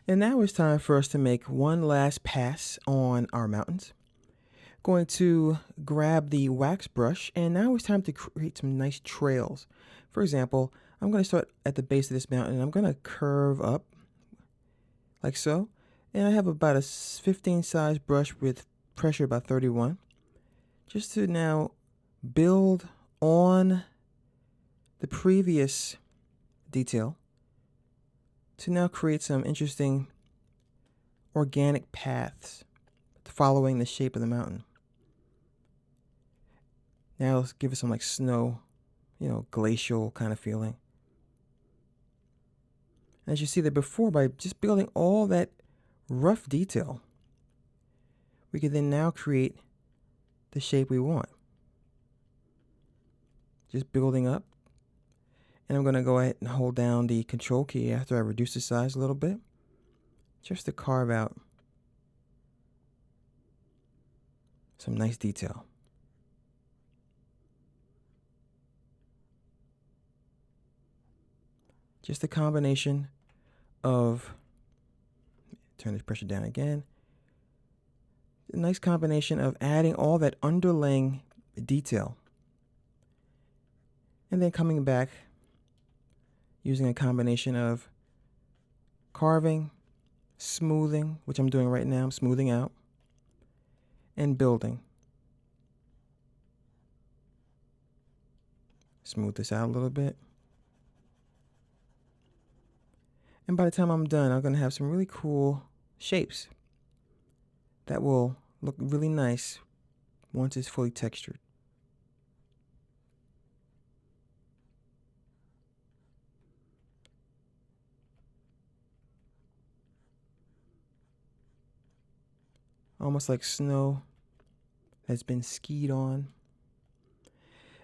And now it's time for us to make one last pass on our mountains. Going to grab the wax brush, and now it's time to create some nice trails. For example, I'm going to start at the base of this mountain, and I'm going to curve up like so. And I have about a 15 size brush with pressure about 31, just to now build on the previous detail to now create some interesting organic paths following the shape of the mountain. Now let's give it some like snow, glacial kind of feeling. As you see that before, by just building all that rough detail, we can then now create the shape we want. Just building up. And I'm going to go ahead and hold down the control key after I reduce the size a little bit, just to carve out some nice detail. Just a combination of, turn this pressure down again, a nice combination of adding all that underlying detail and then coming back using a combination of carving, smoothing, which I'm doing right now, I'm smoothing out, and building. Smooth this out a little bit. And by the time I'm done, I'm going to have some really cool shapes that will look really nice once it's fully textured. Almost like snow that's been skied on.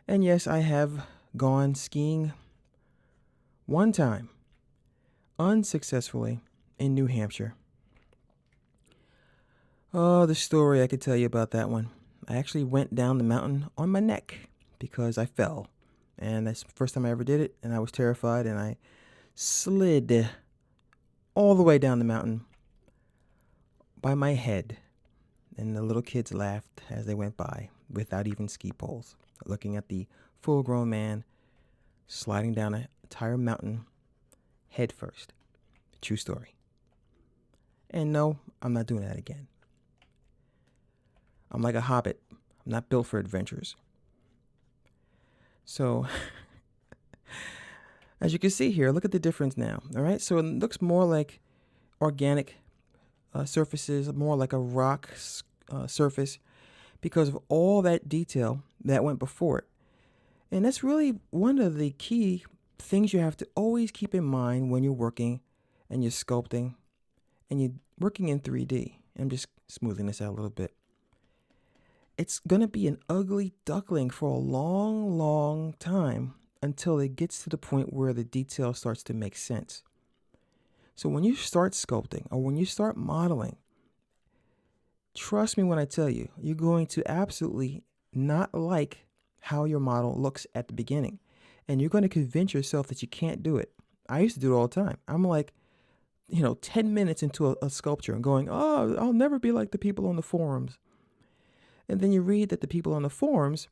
And yes, I have gone skiing one time, unsuccessfully, in New Hampshire. Oh, the story I could tell you about that one. I actually went down the mountain on my neck because I fell. And that's the first time I ever did it, and I was terrified, and I slid all the way down the mountain by my head. And the little kids laughed as they went by without even ski poles, looking at the full-grown man sliding down an entire mountain head first. True story. And no, I'm not doing that again. I'm like a hobbit. I'm not built for adventures. So, as you can see here, look at the difference now. All right, so it looks more like organic surfaces, more like a rock surface, because of all that detail that went before it. And that's really one of the key things you have to always keep in mind when you're working and you're sculpting and you're working in 3D. I'm just smoothing this out a little bit. It's going to be an ugly duckling for a long, long time until it gets to the point where the detail starts to make sense. So when you start sculpting or when you start modeling, trust me when I tell you, you're going to absolutely not like how your model looks at the beginning. And you're going to convince yourself that you can't do it. I used to do it all the time. I'm like, 10 minutes into a sculpture and going, oh, I'll never be like the people on the forums. And then you read that the people on the forums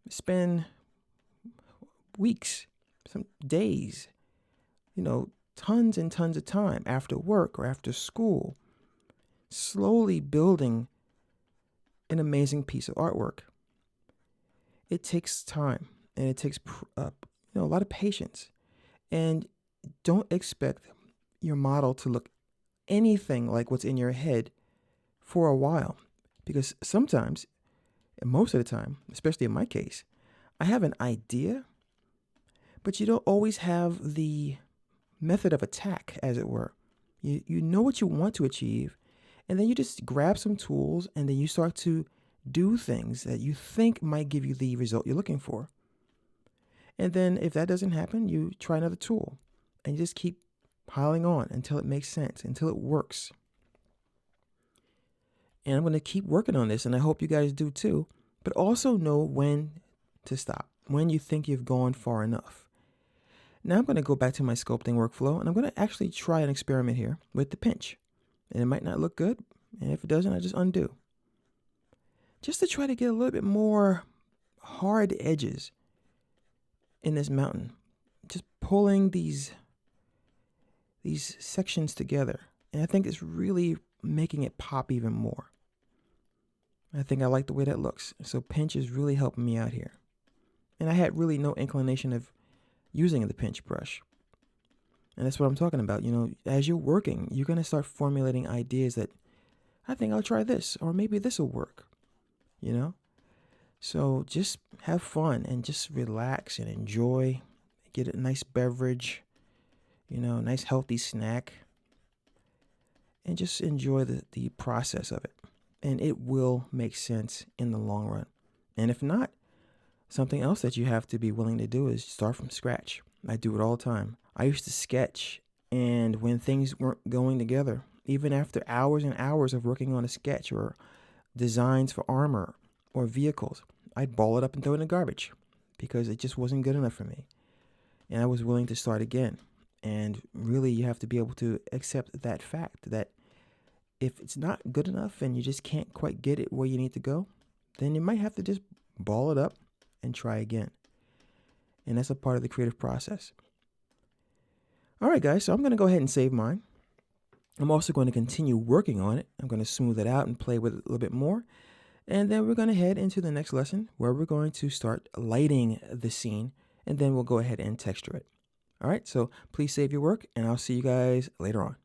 spend weeks, some days, tons and tons of time after work or after school, slowly building an amazing piece of artwork. It takes time and it takes a lot of patience. And don't expect your model to look anything like what's in your head for a while. Because sometimes, and most of the time, especially in my case, I have an idea, but you don't always have the method of attack, as it were. You know what you want to achieve, and then you just grab some tools, and then you start to do things that you think might give you the result you're looking for. And then if that doesn't happen, you try another tool, and you just keep piling on until it makes sense, until it works. And I'm going to keep working on this, and I hope you guys do too. But also know when to stop, when you think you've gone far enough. Now I'm going to go back to my sculpting workflow, and I'm going to actually try an experiment here with the pinch. And it might not look good, and if it doesn't, I just undo. Just to try to get a little bit more hard edges in this mountain. Just pulling these sections together. And I think it's really making it pop even more. I think I like the way that looks. So pinch is really helping me out here. And I had really no inclination of using the pinch brush. And that's what I'm talking about. As you're working, you're going to start formulating ideas that I think I'll try this, or maybe this will work, So just have fun and just relax and enjoy. Get a nice beverage, a nice healthy snack, and just enjoy the process of it. And it will make sense in the long run. And if not, something else that you have to be willing to do is start from scratch. I do it all the time. I used to sketch, and when things weren't going together, even after hours and hours of working on a sketch or designs for armor or vehicles, I'd ball it up and throw it in the garbage because it just wasn't good enough for me. And I was willing to start again. And really, you have to be able to accept that fact that if it's not good enough and you just can't quite get it where you need to go, then you might have to just ball it up and try again. And that's a part of the creative process. All right, guys, so I'm going to go ahead and save mine. I'm also going to continue working on it. I'm going to smooth it out and play with it a little bit more. And then we're going to head into the next lesson where we're going to start lighting the scene, and then we'll go ahead and texture it. All right, so please save your work, and I'll see you guys later on.